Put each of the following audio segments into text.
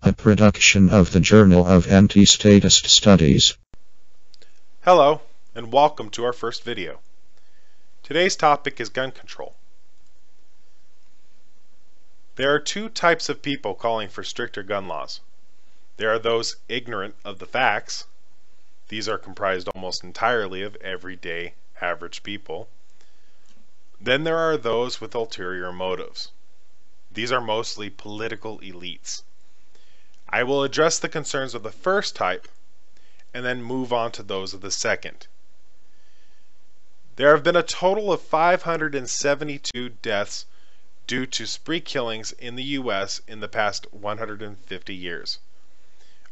A production of the Journal of Anti-Statist Studies. Hello, and welcome to our first video. Today's topic is gun control. There are two types of people calling for stricter gun laws. There are those ignorant of the facts. These are comprised almost entirely of everyday, average people. Then there are those with ulterior motives. These are mostly political elites. I will address the concerns of the first type and then move on to those of the second. There have been a total of 572 deaths due to spree killings in the U.S. in the past 150 years.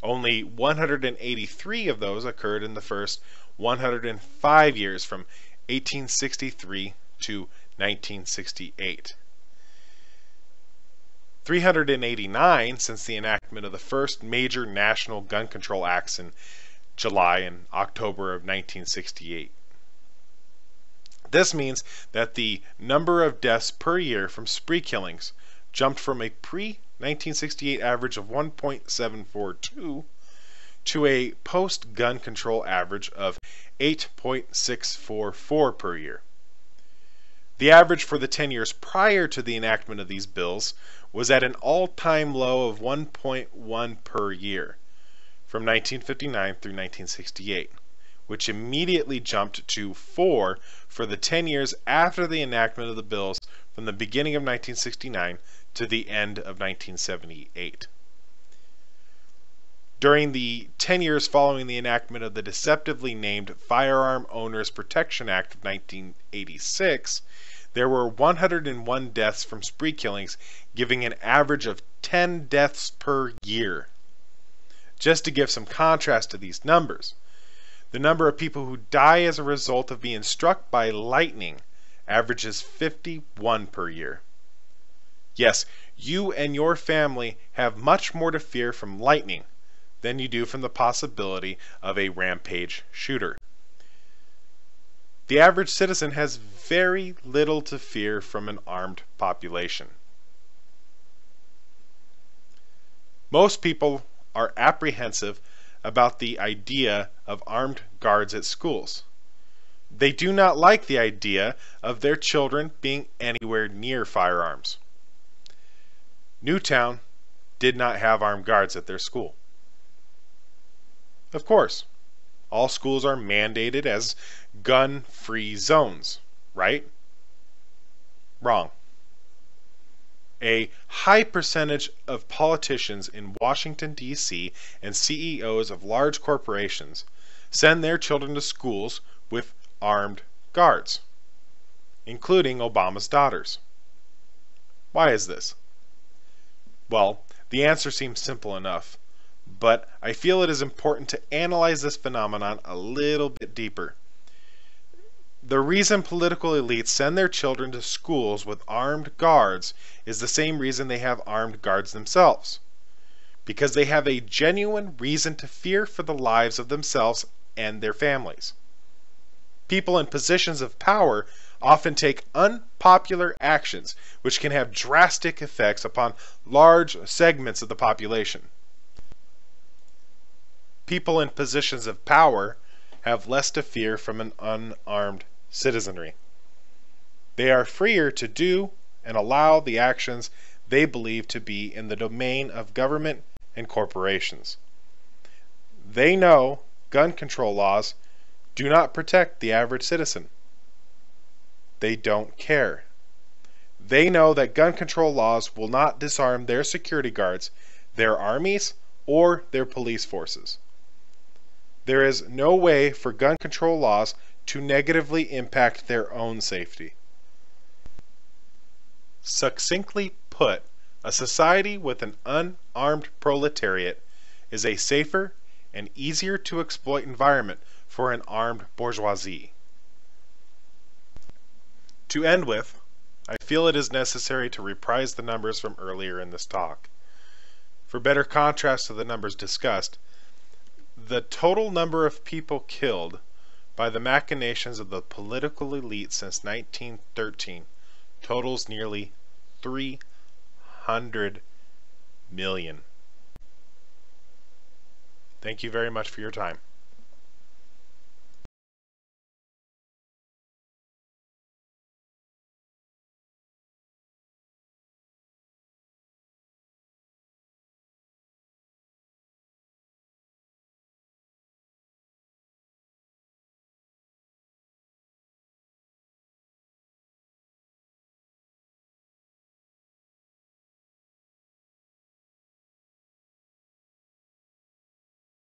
Only 183 of those occurred in the first 105 years from 1863 to 1968. 389 since the enactment of the first major national gun control acts in July and October of 1968. This means that the number of deaths per year from spree killings jumped from a pre-1968 average of 1.742 to a post-gun control average of 8.644 per year. The average for the 10 years prior to the enactment of these bills was at an all-time low of 1.1 per year from 1959 through 1968, which immediately jumped to 4 for the 10 years after the enactment of the bills from the beginning of 1969 to the end of 1978. During the 10 years following the enactment of the deceptively named Firearm Owners Protection Act of 1986, there were 101 deaths from spree killings, giving an average of 10 deaths per year. Just to give some contrast to these numbers, the number of people who die as a result of being struck by lightning averages 51 per year. Yes, you and your family have much more to fear from lightning than you do from the possibility of a rampage shooter. The average citizen has very little to fear from an armed population. Most people are apprehensive about the idea of armed guards at schools. They do not like the idea of their children being anywhere near firearms. Newtown did not have armed guards at their school. Of course, all schools are mandated as gun-free zones, right? Wrong. A high percentage of politicians in Washington, D.C. and CEOs of large corporations send their children to schools with armed guards, including Obama's daughters. Why is this? Well, the answer seems simple enough, but I feel it is important to analyze this phenomenon a little bit deeper. The reason political elites send their children to schools with armed guards is the same reason they have armed guards themselves. Because they have a genuine reason to fear for the lives of themselves and their families. People in positions of power often take unpopular actions which can have drastic effects upon large segments of the population. People in positions of power have less to fear from an unarmed citizenry. They are freer to do and allow the actions they believe to be in the domain of government and corporations. They know gun control laws do not protect the average citizen. They don't care. They know that gun control laws will not disarm their security guards, their armies, or their police forces. There is no way for gun control laws to negatively impact their own safety. Succinctly put, a society with an unarmed proletariat is a safer and easier to exploit environment for an armed bourgeoisie. To end with, I feel it is necessary to reprise the numbers from earlier in this talk. For better contrast to the numbers discussed, the total number of people killed by the machinations of the political elite since 1913 totals nearly 300 million. Thank you very much for your time.